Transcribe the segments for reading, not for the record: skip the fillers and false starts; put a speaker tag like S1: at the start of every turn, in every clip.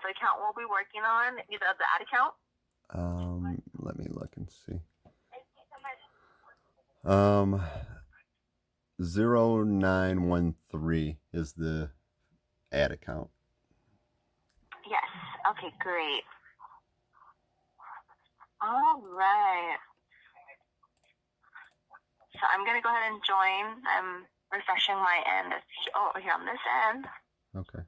S1: the account we'll be working on, either the ad account.
S2: Let me look and see. 0913 is the ad account.
S1: Yes. Okay, great. All right. So I'm going to go ahead and join. I'm refreshing my end. Oh, here on this end.
S2: Okay.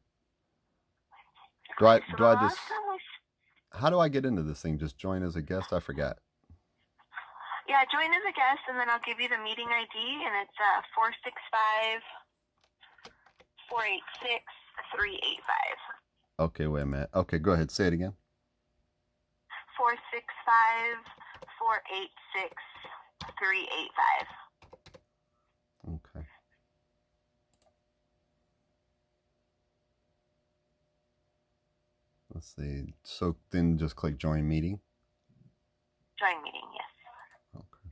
S2: How do I get into this thing? Just join as a guest? I forgot.
S1: Yeah, join as a guest, and then I'll give you the meeting ID, and it's 465-486-385.
S2: Okay, wait a minute. Okay, go ahead. Say it again.
S1: 465-486-385.
S2: Okay. Let's see. So then just click join meeting.
S1: Join meeting, yes.
S2: Okay.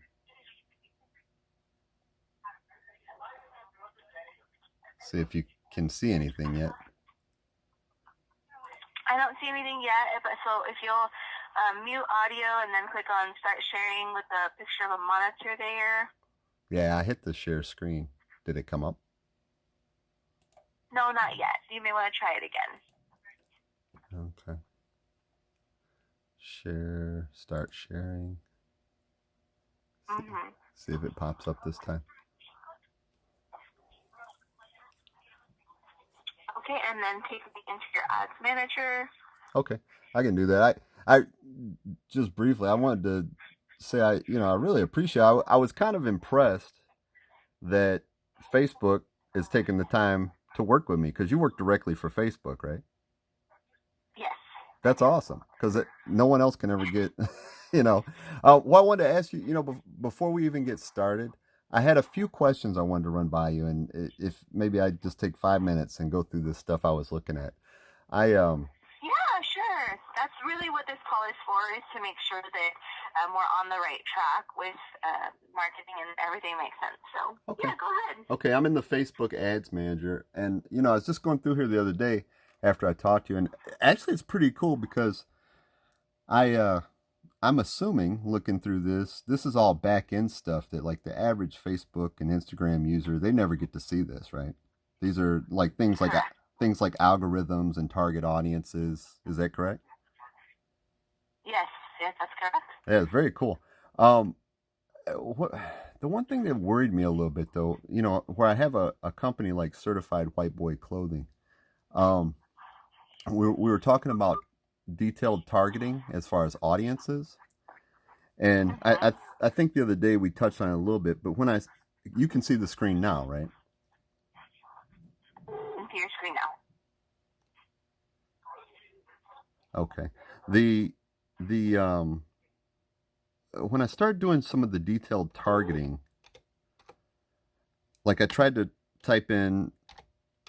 S2: See if you can see anything yet.
S1: I don't see anything yet, but so if you'll mute audio and then click on start sharing with a picture of a monitor there.
S2: Yeah, I hit the share screen. Did it come up?
S1: No, not yet. You may want to try it again.
S2: Okay. Share, start sharing. See if it pops up this time.
S1: Okay, and then take me into your ads manager.
S2: Okay, I can do that. I just briefly, I wanted to say I really appreciate. I was kind of impressed that Facebook is taking the time to work with me, because you work directly for Facebook, right?
S1: Yes.
S2: That's awesome, because no one else can ever get, Well, I wanted to ask you, before we even get started, I had a few questions I wanted to run by you, and if maybe I just take 5 minutes and go through this stuff I was looking at.
S1: Yeah, sure. That's really what this call is for, is to make sure that we're on the right track with marketing and everything makes sense. So, okay. Yeah, go ahead.
S2: Okay, I'm in the Facebook Ads Manager, and, I was just going through here the other day after I talked to you, and actually it's pretty cool because I'm assuming, looking through this is all back-end stuff that, like, the average Facebook and Instagram user, they never get to see this, right? These are like things like algorithms and target audiences. Is that correct?
S1: Yes, that's correct.
S2: Yeah, it's very cool. The one thing that worried me a little bit, though, where I have a company like Certified White Boy Clothing, we were talking about detailed targeting as far as audiences, and I think the other day we touched on it a little bit, but you can see the screen now, right?
S1: I can see your screen now.
S2: Okay. When I started doing some of the detailed targeting, like I tried to type in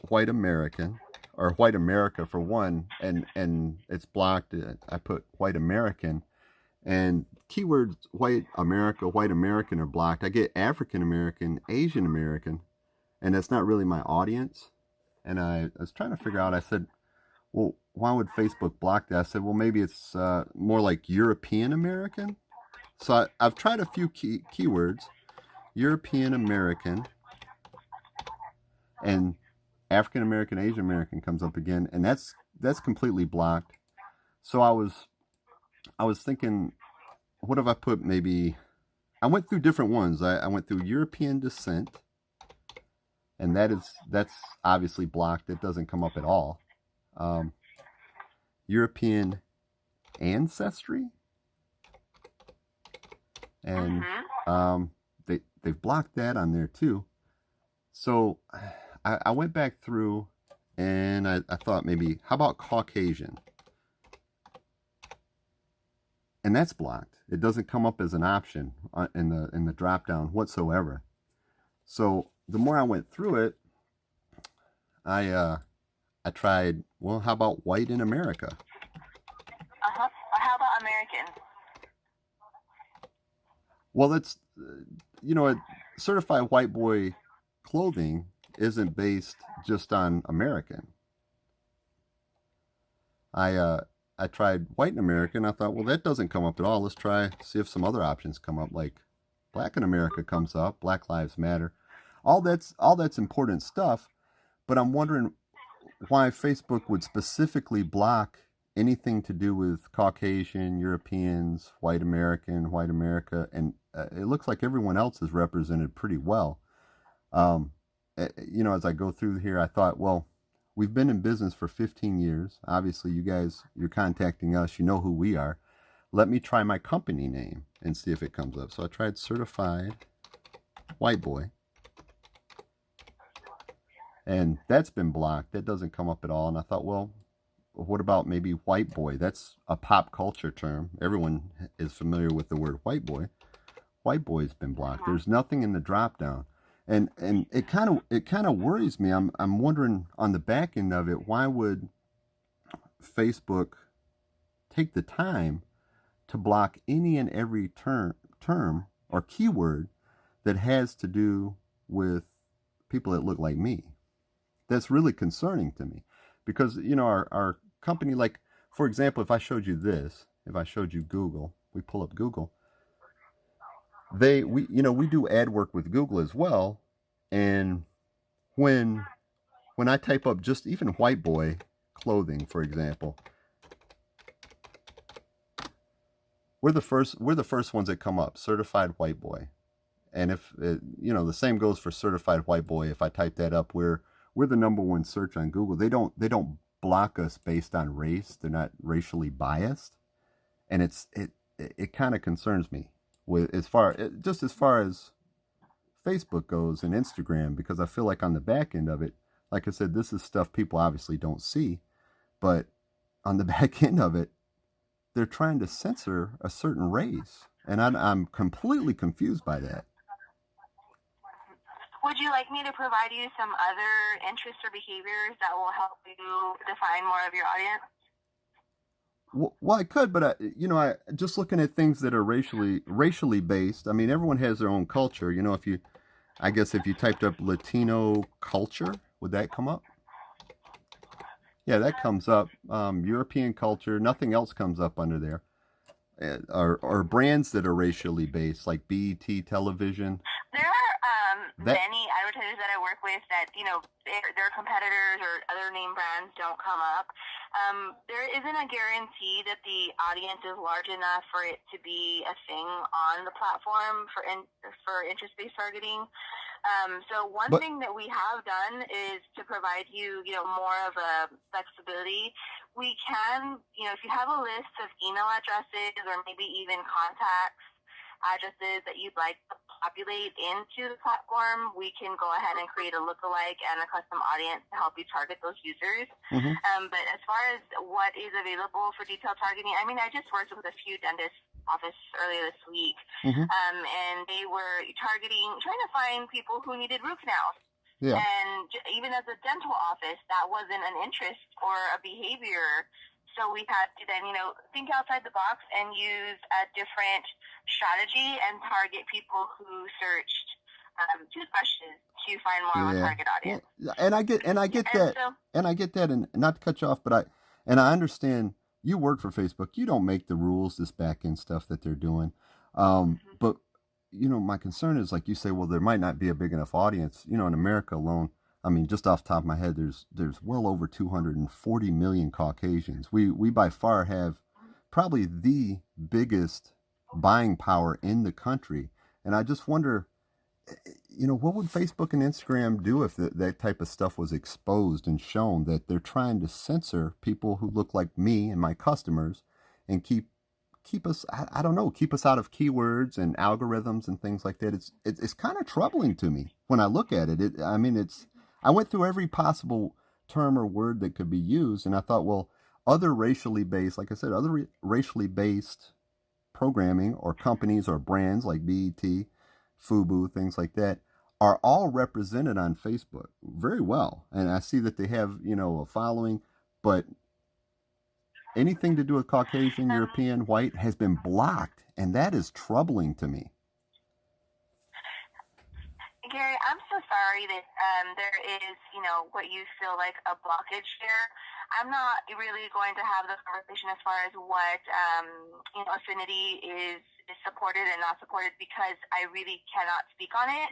S2: white American or white America for one, and it's blocked. I put white American, and keywords white American are blocked. I get African American, Asian American, and that's not really my audience. And I was trying to figure out, I said, well, why would Facebook block that? I said, well, maybe it's more like European American. So I've tried a few keywords, European American, and African American, Asian American comes up again, and that's completely blocked. So I was thinking, what if I put maybe, I went through different ones. I went through European descent, and that's obviously blocked. It doesn't come up at all. European ancestry, and they've blocked that on there too. So I went back through, and I thought, maybe, how about Caucasian? And that's blocked. It doesn't come up as an option in the drop down whatsoever. So the more I went through it, I tried, well, how about white in America?
S1: How about American?
S2: Well, that's, Certified White Boy Clothing isn't based just on American. I tried white American. I thought, well, that doesn't come up at all. Let's try see if some other options come up, like Black in America comes up, Black Lives Matter. All that's important stuff, but I'm wondering why Facebook would specifically block anything to do with Caucasian, Europeans, white America, and it looks like everyone else is represented pretty well. Um, as I go through here, I thought, well, we've been in business for 15 years. Obviously, you guys, you're contacting us. You know who we are. Let me try my company name and see if it comes up. So I tried Certified White Boy, and that's been blocked. That doesn't come up at all. And I thought, well, what about maybe white boy? That's a pop culture term. Everyone is familiar with the word white boy. White boy's been blocked. There's nothing in the drop down. And it kind of worries me. I'm wondering on the back end of it, why would Facebook take the time to block any and every term or keyword that has to do with people that look like me? That's really concerning to me, because our company, like, for example, if I showed you this, if I showed you Google, we pull up Google, we do ad work with Google as well. And when I type up just even white boy clothing, for example, we're the first ones that come up, certified white boy. And if the same goes for certified white boy. If I type that up, we're the number one search on Google. They don't block us based on race. They're not racially biased, and it kind of concerns me with as far as Facebook goes and Instagram, because I feel like on the back end of it, like I said, this is stuff people obviously don't see, but on the back end of it, they're trying to censor a certain race, and I'm completely confused by that.
S1: Would you like me to provide you some other interests or behaviors that will help you define more of your audience?
S2: Well, I could, but I just looking at things that are racially based. I mean, everyone has their own culture. I guess if you typed up Latino culture, would that come up? Yeah, that comes up. European culture, nothing else comes up under there. Or brands that are racially based, like BET television.
S1: There are many advertisers that I work with that, their competitors or other name brands don't come up. There isn't a guarantee that the audience is large enough for it to be a thing on the platform for interest-based targeting. So one thing that we have done is to provide you, more of a flexibility. We can, if you have a list of email addresses or maybe even contacts, addresses that you'd like to populate into the platform, we can go ahead and create a lookalike and a custom audience to help you target those users.
S2: Mm-hmm.
S1: But as far as what is available for detailed targeting, I mean, I just worked with a few dentists office earlier this week,
S2: Mm-hmm.
S1: and they were trying to find people who needed root canals.
S2: Yeah.
S1: And even as a dental office, that wasn't an interest or a behavior. So we had to then, think outside the box and use a different strategy and target people who searched toothbrushes to find more of a target audience.
S2: Well, and I get that, and I get that, and not to cut you off, but I understand you work for Facebook. You don't make the rules, this back end stuff that they're doing. But my concern is, like you say, well, there might not be a big enough audience. In America alone, I mean, just off the top of my head, there's well over 240 million Caucasians. We by far have probably the biggest buying power in the country, and I just wonder, what would Facebook and Instagram do if that type of stuff was exposed and shown, that they're trying to censor people who look like me and my customers, and keep us, I don't know, keep us out of keywords and algorithms and things like that. It's kind of troubling to me when I look at it. I went through every possible term or word that could be used, and I thought, well, other racially based, like I said, racially based programming or companies or brands like BET, FUBU, things like that, are all represented on Facebook very well. And I see that they have, a following, but anything to do with Caucasian, European, white has been blocked, and that is troubling to me.
S1: Gary, I'm so sorry that there is, what you feel like a blockage there. I'm not really going to have the conversation as far as what affinity is supported and not supported, because I really cannot speak on it.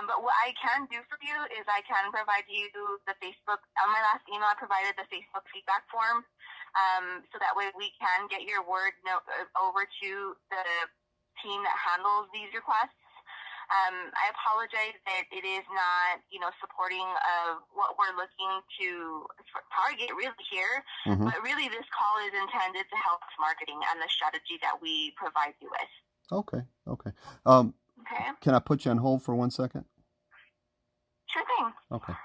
S1: But what I can do for you is I can provide you the Facebook. On my last email, I provided the Facebook feedback form, so that way we can get your word over to the team that handles these requests. I apologize that it is not, supporting of what we're looking to target really here, but really this call is intended to help marketing and the strategy that we provide you with.
S2: Okay.
S1: Okay.
S2: Can I put you on hold for 1 second?
S1: Sure thing.
S2: Okay.